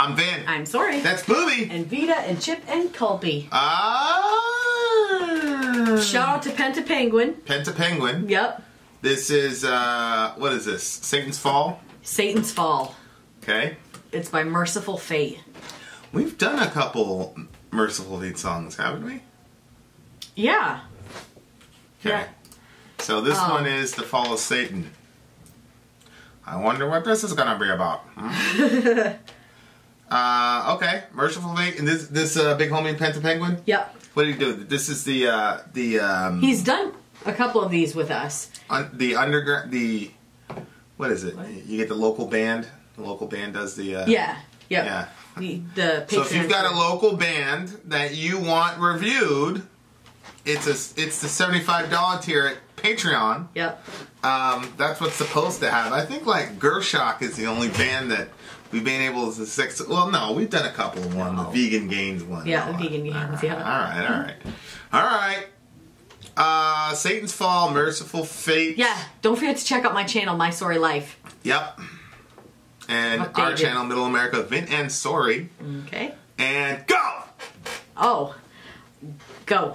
I'm Vin. I'm Sori. That's Booby. And Vita and Chip and Culpy. Shout out to Penta Penguin. Penta Penguin. Yep. This is, what is this? Satan's Fall? Satan's Fall. Okay. It's by Mercyful Fate. We've done a couple Mercyful Fate songs, haven't we? Yeah. Okay. Yeah. So this one is The Fall of Satan. I wonder what this is going to be about. Okay. Mercyful Fate. And this big homie Penta Penguin? Yep. What did he do? This is the He's done a couple of these with us. The underground, what is it? What? You get the local band. The local band does the... Yeah. Yep. Yeah. The So if you've got a local band that you want reviewed, it's the $75 tier at Patreon. Yep. That's what's supposed to happen. I think like Gershok is the only band that we've been able to well, no, we've done a couple of one, the Vegan Gains one. Yeah, the Vegan Gains, yeah. All right. Satan's Fall, Mercyful Fate. Yeah, don't forget to check out my channel, My Sori Life. Yep. And our channel, Middle America, Vin and Sori. Okay. And go! Oh. Go.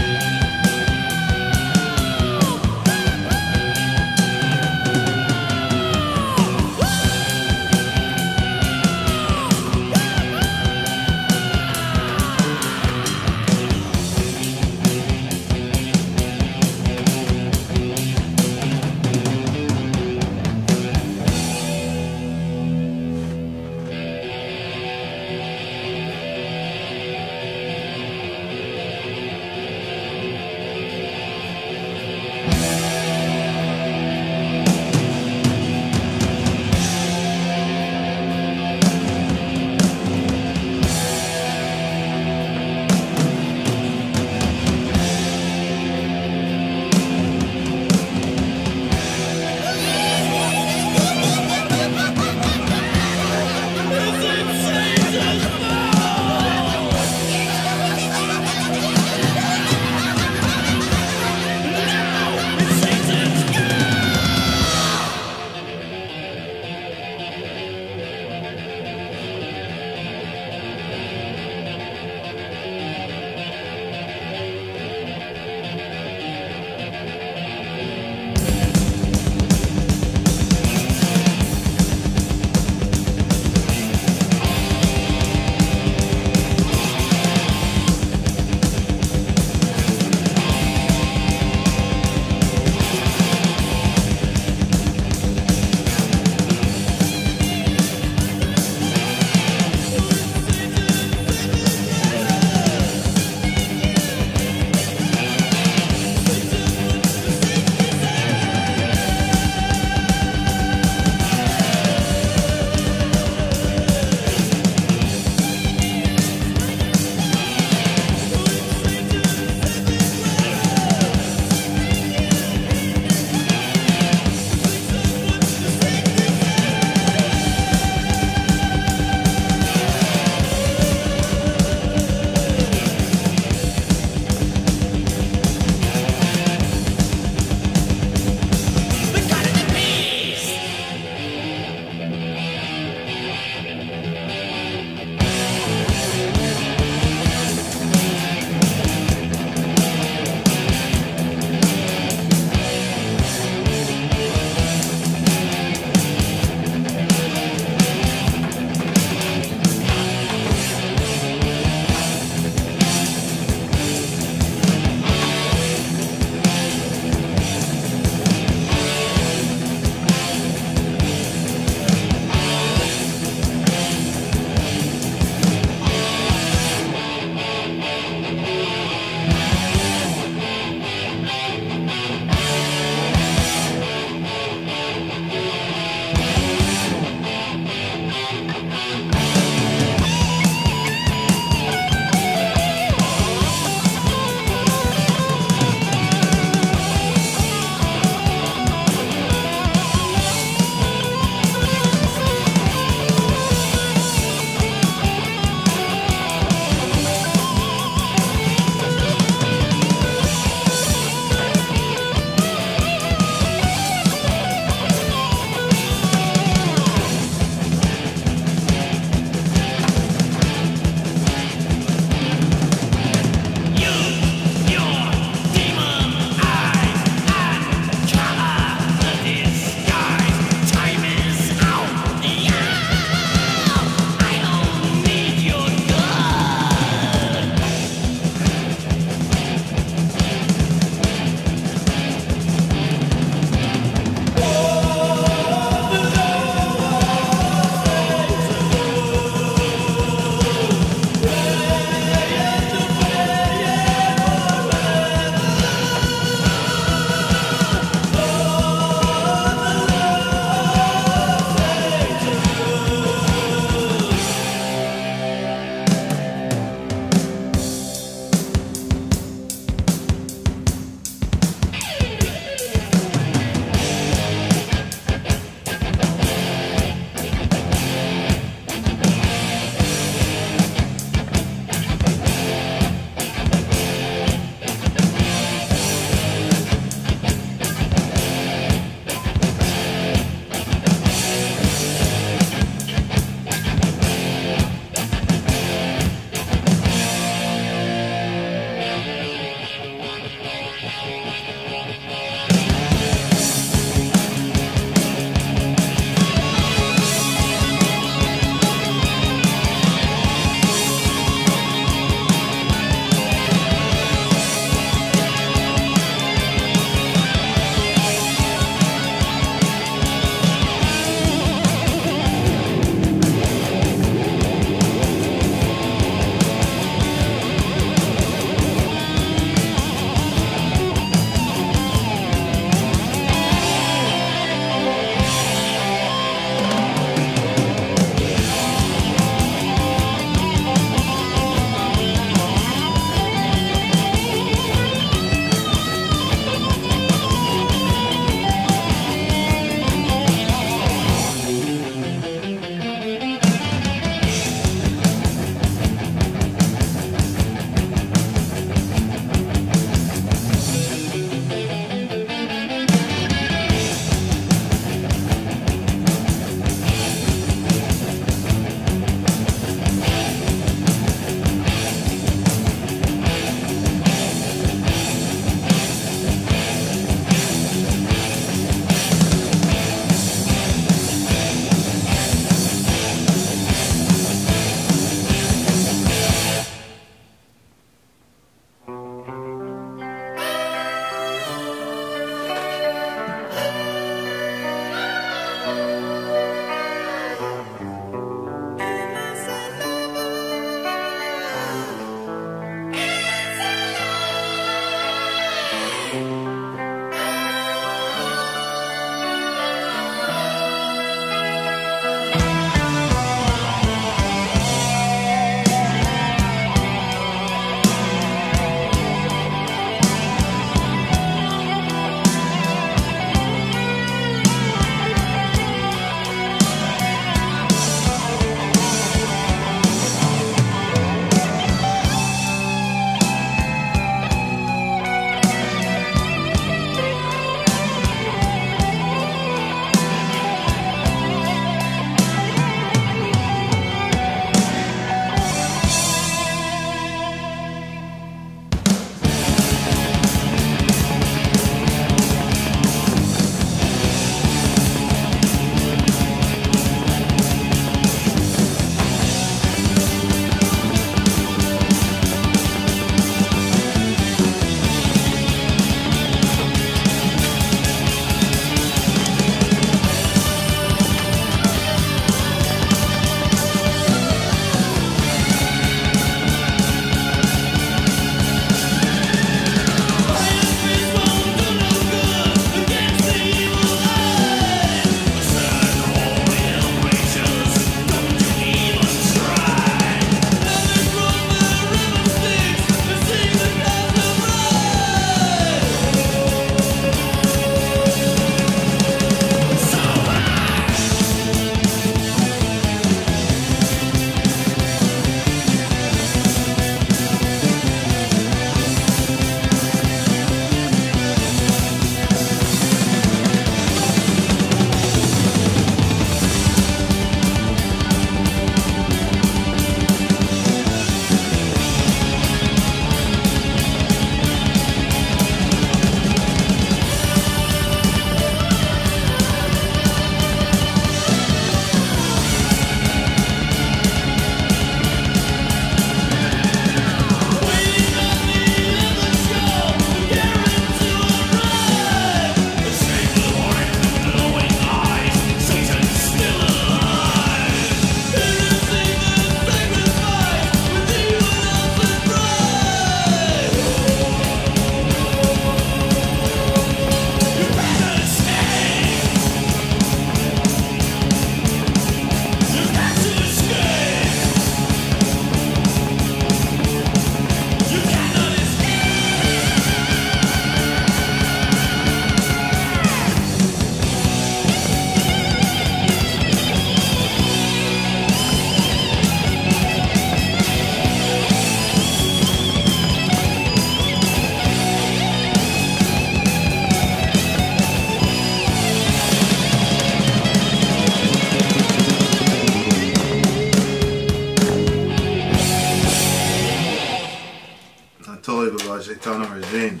Totally because it's on regime.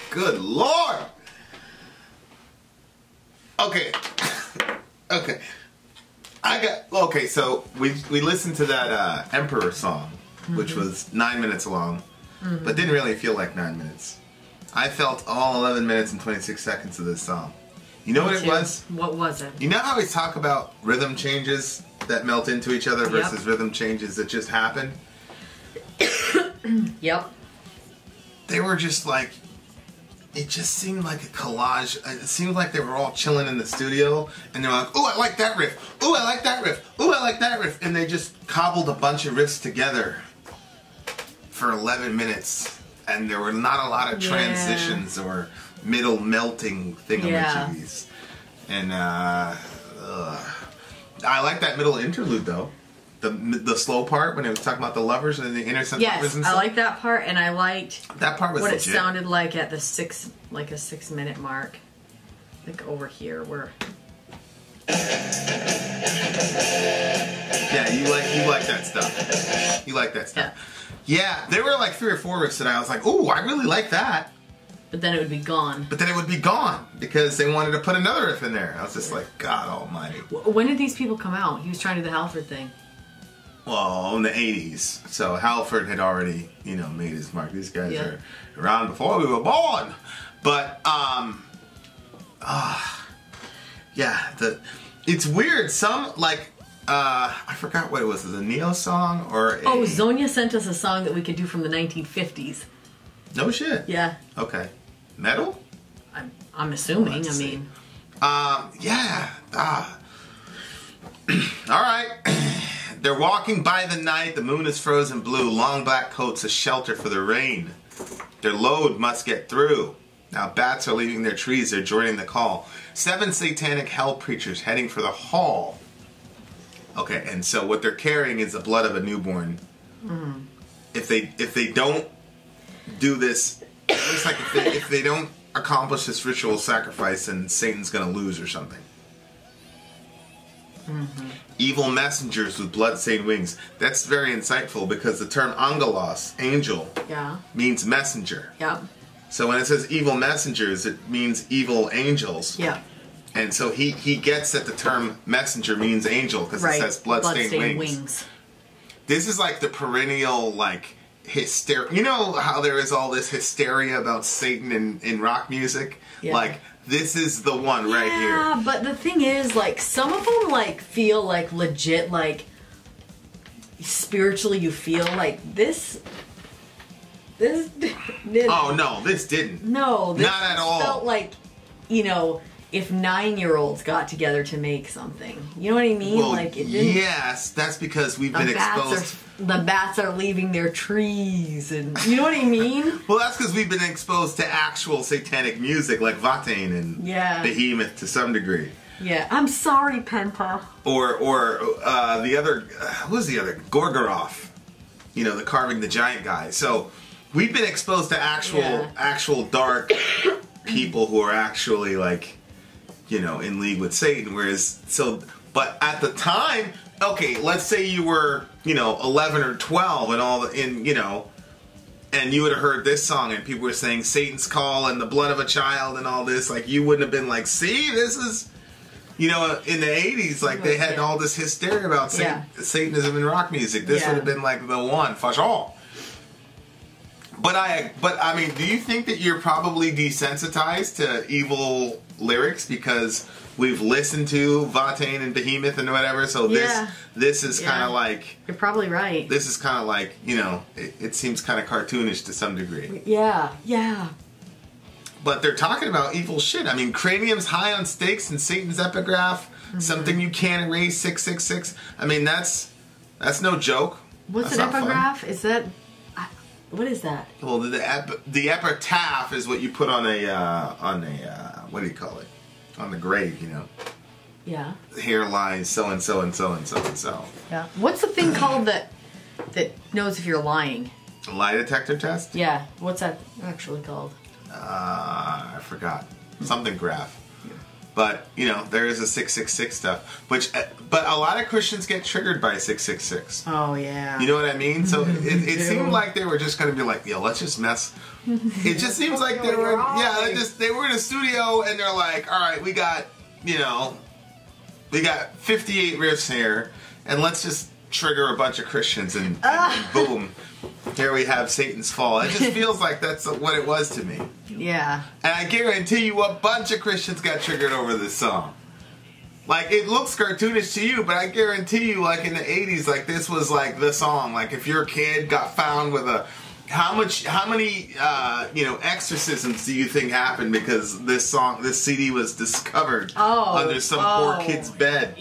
Good Lord! Okay. Okay. So we listened to that Emperor song, which was 9 minutes long, but didn't really feel like 9 minutes. I felt all 11 minutes and 26 seconds of this song. You know what it was? What was it? You know how we talk about rhythm changes that melt into each other versus rhythm changes that just happen? Yep. They were just like, it just seemed like a collage. It seemed like they were all chilling in the studio, and they're like, ooh, I like that riff. Ooh, I like that riff. Ooh, I like that riff. And they just cobbled a bunch of riffs together for 11 minutes. And there were not a lot of transitions or middle melting thingamajiggies. And I like that middle interlude, though. The slow part when it was talking about the lovers and the innocent lovers and stuff. I like that part, and I liked that part was what legit. It sounded like at the 6 minute mark, like over here where. Yeah, you like that stuff. You like that stuff. Yeah, there were like 3 or 4 riffs that I was like, ooh, I really like that. But then it would be gone. But then it would be gone because they wanted to put another riff in there. I was just like, God almighty. When did these people come out? He was trying to do the Halford thing. Well, in the 80s. So Halford had already, made his mark. These guys are around before we were born. But, it's weird. Some, I forgot what it was. Was it a Neo song or a... Oh, Zonia sent us a song that we could do from the 1950s. No shit. Yeah. Okay. Metal? I'm assuming. All right. They're walking by the night. The moon is frozen blue. Long black coats a shelter for the rain. Their load must get through. Now bats are leaving their trees. They're joining the call. 7 satanic hell preachers heading for the hall. Okay, and so what they're carrying is the blood of a newborn. Mm. If they don't do this, it looks like if they don't accomplish this ritual sacrifice, then Satan's going to lose or something. Mm-hmm. Evil messengers with blood-stained wings. That's very insightful because the term angelos, angel, means messenger. Yeah. So when it says evil messengers, it means evil angels. Yeah. And so he gets that the term messenger means angel because it says blood-stained wings. This is like the perennial hysteria. You know how there is all this hysteria about Satan in rock music? Yeah. This is the one right here. Yeah, but the thing is, some of them, feel, legit, spiritually you feel this didn't. Oh, no, this didn't. No, this not at all. Felt like, if 9-year-olds got together to make something. You know what I mean? Well, it didn't. Yes, that's because we've been exposed. The bats are leaving their trees, and you know what I mean? Well, that's because we've been exposed to actual satanic music like Vatane and Behemoth to some degree. Yeah, I'm sorry, Penta. Or the other, what was the other? Gorgoroth. The carving the giant guy. So we've been exposed to actual dark people who are actually in league with Satan. But at the time, okay, let's say you were 11 or 12 and and you would have heard this song and people were saying Satan's call and the blood of a child and all this, you wouldn't have been see, this is in the 80s they had all this hysteria about Satanism in rock music. This would have been the one for sure. But I mean, do you think that you're probably desensitized to evil lyrics because we've listened to Vatane and Behemoth and whatever? So this is kind of you're probably right. This is kind of it seems kind of cartoonish to some degree. Yeah, yeah. But they're talking about evil shit. I mean, craniums high on stakes and Satan's epigraph. Mm-hmm. Something you can't erase. 666. I mean, that's no joke. What's an epigraph? Is that? What is that? Well, the epitaph is what you put on a what do you call it? On the grave, Yeah. Here lies so and so and so and so and so. Yeah. What's the thing called that knows if you're lying? A lie detector test? Yeah. What's that actually called? I forgot. Something graph. But, you know, there is a 666 stuff, but a lot of Christians get triggered by 666. Oh, yeah. You know what I mean? So it seemed like they were just going to be like, let's just mess. It just seems like they were, they were in a studio and they're like, all right, we got 58 riffs here, and let's just trigger a bunch of Christians and boom, here we have Satan's Fall. It just feels like that's what it was to me. Yeah. And I guarantee you a bunch of Christians got triggered over this song. Like, it looks cartoonish to you, but I guarantee you, like, in the 80s, like, this was, like, the song. Like, if your kid got found with a... How many, exorcisms do you think happened because this CD was discovered under some poor kid's bed?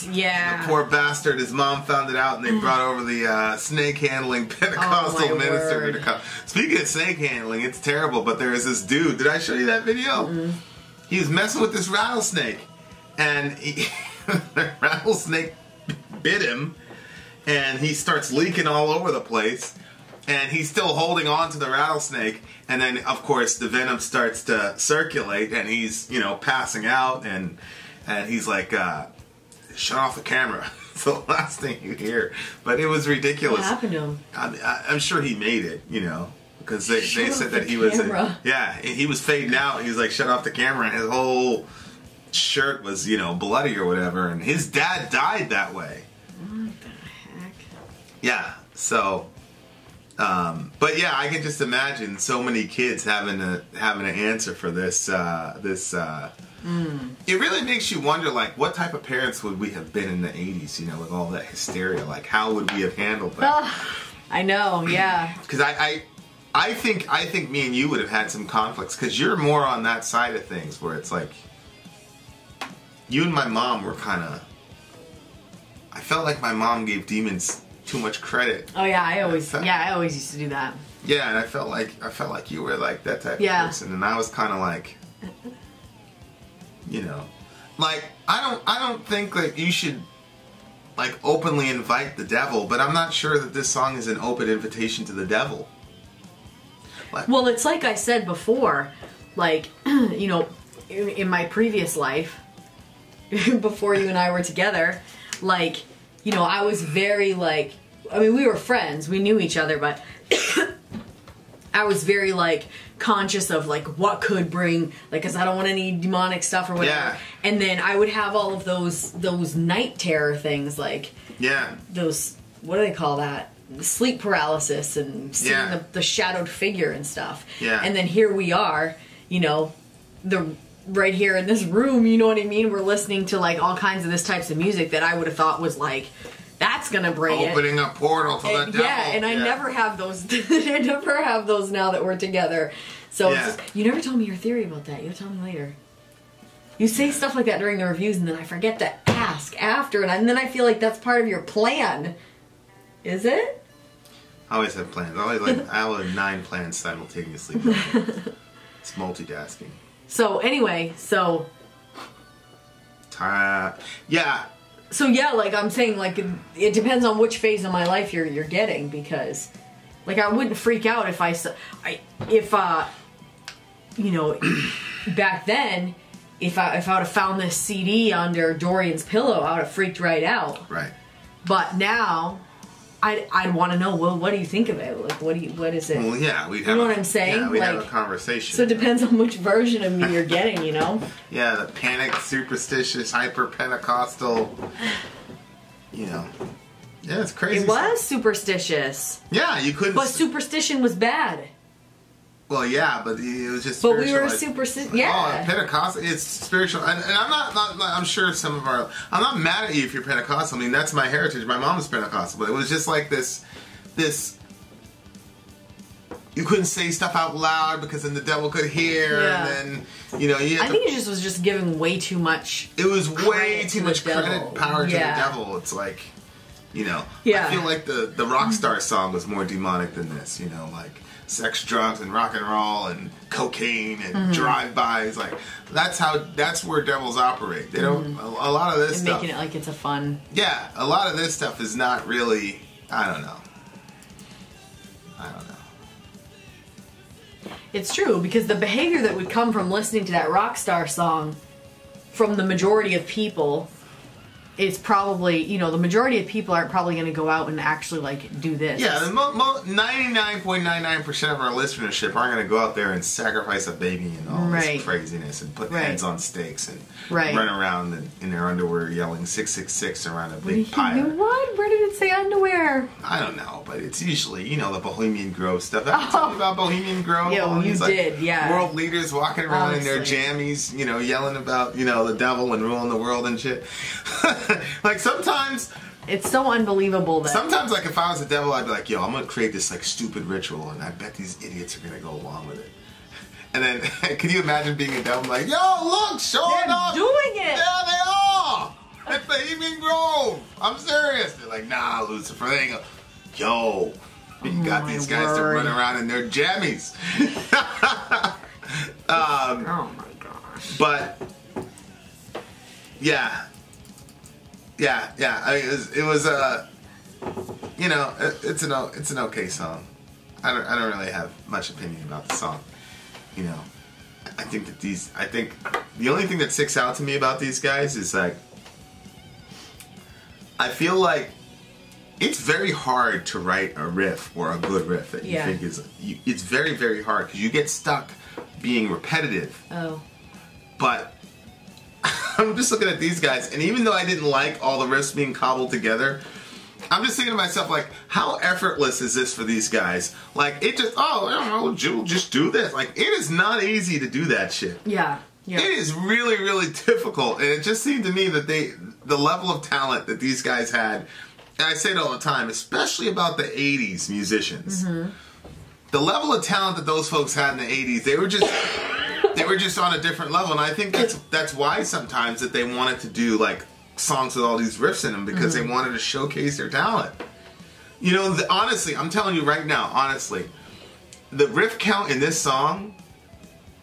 Yeah. The poor bastard, his mom found it out and they brought over the snake-handling Pentecostal minister to come. Speaking of snake handling, it's terrible, but there is this dude. Did I show you that video? Mm-hmm. He was messing with this rattlesnake, and the rattlesnake bit him, and he starts leaking all over the place. And he's still holding on to the rattlesnake, and then, of course, the venom starts to circulate, and he's, passing out, and he's like, shut off the camera. It's the last thing you hear. But it was ridiculous. What happened to him? I'm sure he made it, because they said that he was... he was fading out. He was like, shut off the camera, and his whole shirt was, bloody or whatever, and his dad died that way. What the heck? Yeah, so... but yeah, I can just imagine so many kids having to answer for this. It really makes you wonder, like, what type of parents would we have been in the 80s? With all that hysteria, like, how would we have handled that? I know, yeah. Because I think me and you would have had some conflicts because you're more on that side of things where it's like you and my mom were kind of. I felt like my mom gave demons too much credit. Oh yeah, I always used to do that. Yeah, and I felt like you were like that type of person, and I was kind of like, like I don't think that you should like openly invite the devil, but I'm not sure that this song is an open invitation to the devil. Like, well, it's like I said before, like in my previous life, before you and I were together, like. I was very, like, I mean, we were friends, we knew each other, but I was very, like, conscious of, like, what could bring, like, because I don't want any demonic stuff or whatever. Yeah. And then I would have all of those night terror things, like, those, what do they call that? Sleep paralysis and seeing the shadowed figure and stuff. Yeah. And then here we are, right here in this room, you know what I mean? We're listening to like all kinds of this types of music that I would have thought was like, that's gonna bring opening a portal to the devil. Yeah, and I never have those. I never have those now that we're together. So it's just, you never told me your theory about that. You'll tell me later. You say stuff like that during the reviews, and then I forget to ask after, and then I feel like that's part of your plan. Is it? I always have plans. I have 9 plans simultaneously. It's multitasking. So anyway, So yeah, like I'm saying, like it depends on which phase of my life you're getting, because like I wouldn't freak out if back then if I would have found this CD under Dorian's pillow, I would have freaked right out. Right. But now I'd want to know, well, what do you think of it? Like, what is it? Well, yeah, we'd have. You know what I'm saying? Yeah, we'd have a conversation. So it depends on which version of me you're getting, Yeah, the panicked, superstitious, hyper-Pentecostal, Yeah, it's crazy. It was superstitious. Yeah, you couldn't. But superstition was bad. Well, yeah, but it was just. But we were superstitious. Yeah. Oh, Pentecostal, it's spiritual, and I'm not. I'm sure some of our. I'm not mad at you if you're Pentecostal. I mean, that's my heritage. My mom is Pentecostal, but it was just like this. You couldn't say stuff out loud because then the devil could hear, and then I think it was just giving way too much. It was way too much credit, power to the devil. It's like, I feel like the Rockstar song was more demonic than this. Like. Sex, drugs, and rock and roll, and cocaine, and drive-bys. Like that's where devils operate. They don't. A lot of this and stuff. Making it like it's a fun. Yeah, a lot of this stuff is not really. I don't know. It's true, because the behavior that would come from listening to that Rockstar song from the majority of people, it's probably, you know, the majority of people aren't probably going to go out and actually, like, do this. Yeah, the 99.99% of our listenership aren't going to go out there and sacrifice a baby and all this craziness and put heads on stakes and run around in their underwear yelling 666 around a big pyre. What? Where did it say underwear? I don't know, but it's usually, you know, the Bohemian Grove stuff. Have you told me about Bohemian Grove? Yeah, well, you did, yeah. World leaders walking around in their jammies, you know, yelling about, you know, the devil and ruling the world and shit. Like, sometimes... It's so unbelievable that... Sometimes, like, if I was the devil, I'd be like, yo, I'm going to create this, like, stupid ritual, and I bet these idiots are going to go along with it. And then, can you imagine being a devil? Like, yo, look, showing up! They're doing it! Yeah, they are! At Bohemian Grove! I'm serious! They're like, nah, Lucifer, they ain't gonna... Yo, you got these guys to run around in their jammies. Oh, my gosh. But... Yeah. I mean, it was you know, it's an okay song. I don't really have much opinion about the song. You know, I think the only thing that sticks out to me about these guys is like, I feel like it's very hard to write a riff or a good riff that you think is. It's very, very hard because you get stuck being repetitive. Oh. But I'm just looking at these guys, and even though I didn't like all the riffs being cobbled together, I'm just thinking to myself, like, how effortless is this for these guys? Like, it just, oh, I don't know, just do this. Like, it is not easy to do that shit. Yeah. It is really, really difficult, and it just seemed to me that the level of talent that these guys had, and I say it all the time, especially about the 80s musicians. Mm-hmm. The level of talent that those folks had in the 80s, they were just on a different level, and I think that's why sometimes that they wanted to do like songs with all these riffs in them, because they wanted to showcase their talent. You know, honestly, I'm telling you right now, honestly, the riff count in this song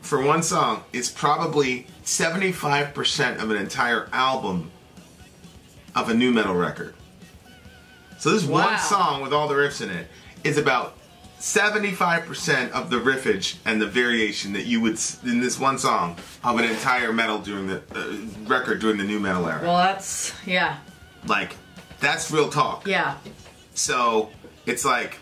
for one song is probably 75% of an entire album of a nu metal record. So this one song with all the riffs in it is about 75% of the riffage and the variation that you would in this one song of an entire metal during the record during the nu metal era. Well, that's like, that's real talk. Yeah. So it's like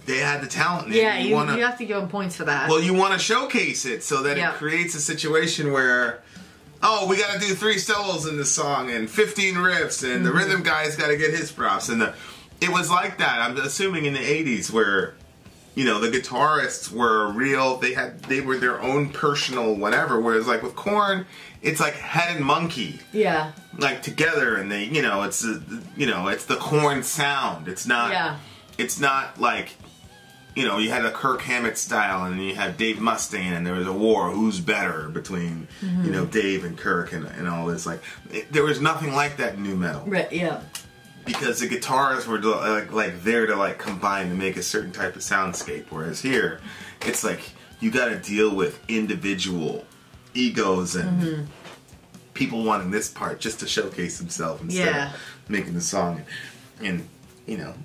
they had the talent. You have to give them points for that. Well, you want to showcase it so that it creates a situation where, oh, we got to do 3 solos in this song and 15 riffs, and the rhythm guy's got to get his props, and it was like that, I'm assuming, in the 80s, where, you know, the guitarists were real, they were their own personal whatever, whereas like with Korn, it's like Head and Monkey. Yeah. Like together, and they, you know, it's the Korn sound. It's not like, you know, you had a Kirk Hammett style, and then you had Dave Mustaine, and there was a war, who's better between, you know, Dave and Kirk and all this. Like, there was nothing like that in nu metal. Right, yeah. Because the guitars were like there to like combine to make a certain type of soundscape, whereas here, it's like you got to deal with individual egos and people wanting this part just to showcase themselves instead of making the song. And you know,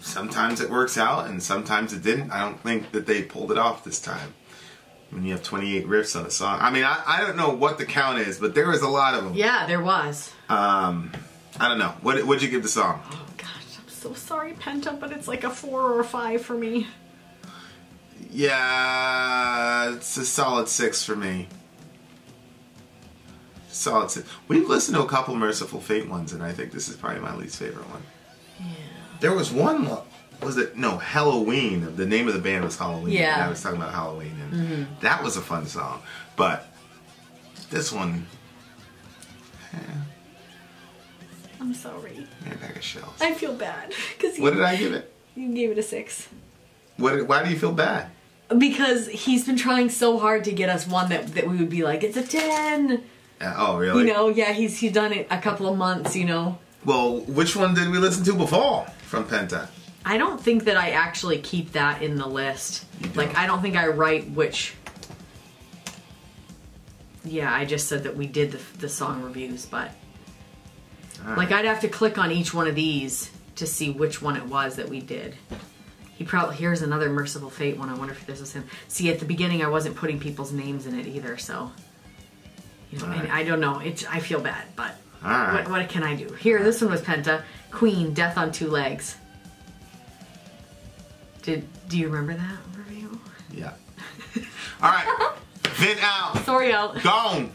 sometimes it works out and sometimes it didn't. I don't think that they pulled it off this time. When you have 28 riffs on a song, I mean, I don't know what the count is, but there was a lot of them. Yeah, there was. I don't know. What'd you give the song? Oh gosh, I'm so sorry, Penta, but it's like a 4 or a 5 for me. Yeah, it's a solid 6 for me. Solid 6. We've listened to a couple Mercyful Fate ones, and I think this is probably my least favorite one. Yeah. There was one, was it? No, Halloween. The name of the band was Halloween. Yeah. And I was talking about Halloween, and that was a fun song. But this one, I'm sorry. Man, bag of shells. I feel bad. What did I give it? You gave it a 6. Why do you feel bad? Because he's been trying so hard to get us one that we would be like, it's a 10. Oh, really? You know, yeah, he's done it a couple of months, you know. Well, which one did we listen to before from Penta? I don't think that I actually keep that in the list. Like, I don't think I write which... Yeah, I just said that we did the song reviews, but... Right. Like, I'd have to click on each one of these to see which one it was that we did. He probably, here's another Mercyful Fate one. I wonder if this was him. See, at the beginning I wasn't putting people's names in it either, so you know, and I don't know. I feel bad, but what can I do? Here, this one was Penta. Queen, Death on Two Legs. Do you remember that review? Yeah. All right. Vin out. Sori out. Gone.